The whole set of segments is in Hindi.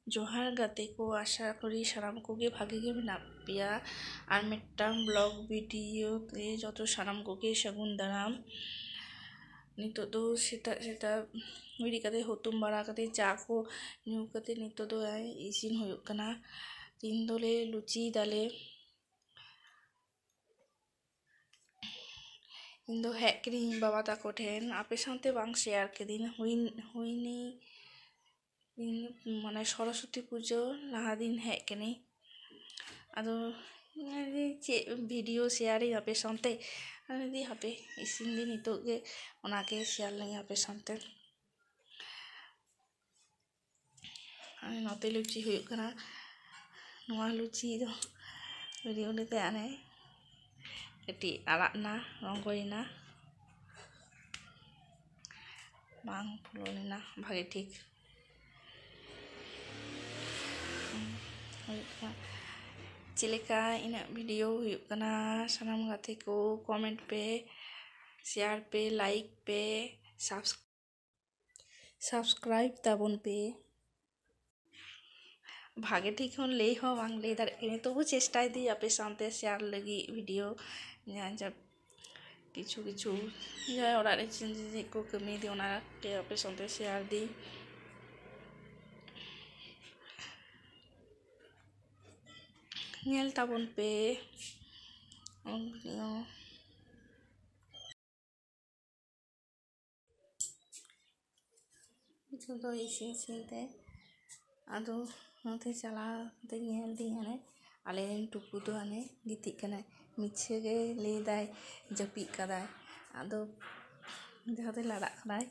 जोहार गाते को आशा करी साराम कोगे भागे गे मेनाग पेया और मिट्टांग ब्लॉग वीडियो ते जतो साराम कोगे सागुन दाराम नितो दो सेता बिरी कते हुतुम बारा कते चा को ᱧᱩ कते नितो दो इसिन हुयुग कना तीन दोले लुची दाले इन दो हेक किदिन बाबा ताको ठेन आपे साथे बांग शेयर किदिन हुईनी माने सरस्वती पुजो लहा दिन हेक किनी आदो चे वीडियो शेयर आपे साथे दी हापे इसिन दिन नितो गे ओनाके शेयर लगे आपे साथे नते लुची हुयुग कना नोआ लुची दो वीडियो लेते आने कटी आलाना रंगोइना बांग फुलोना भागे ठीक चिलेका इन वीडियो हुयुग कना सानाम गाते को कमेंट पे शेयर पे लाइक पे सब्सक्राइब ताबन पे भागे ठीक हन ले हो बांग ले दार तो चेष्टा दी आपे साथे शेयर लगी वीडियो जब किछु किछु जाय ओरा रे चिन को कमी दी ओना के आपे साथे शेयर दी नेल ताबन पे तो इसे आदो नोते चला ते नेल दी हने आले टुकु दो हने गिति कना मिछे गे ले दाय जपी कदाय आदो जहाते लड़ा कदाय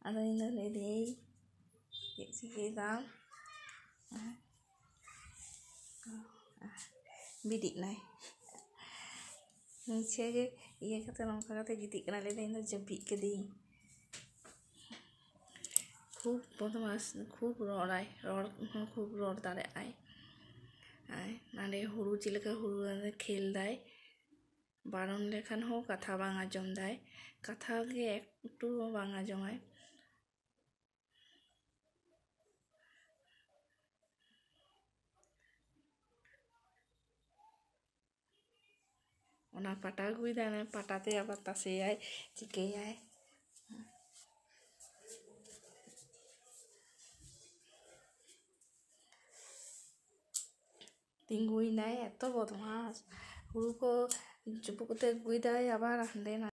आदो इन ले दे चिके दा बिदि नाय मिछे गे ये कते नंका कते गिति कना ले दे इन जपी कदी खूब बदमाश खूब रड़ाय खूब रड़ दाड़े आय नाडे हुरु चिलेका हुरु खेल दाय बारन लेखान हो कथा बांग आजम दाय कथा गे एकटू बांग आजमाय ओना पाटा गुई दाय पाटाते आबार तासे आय चिके आय तिंगुई नाय एतो बदमाश हुरु को चुपु कते गुई दाय आबार हांडे ना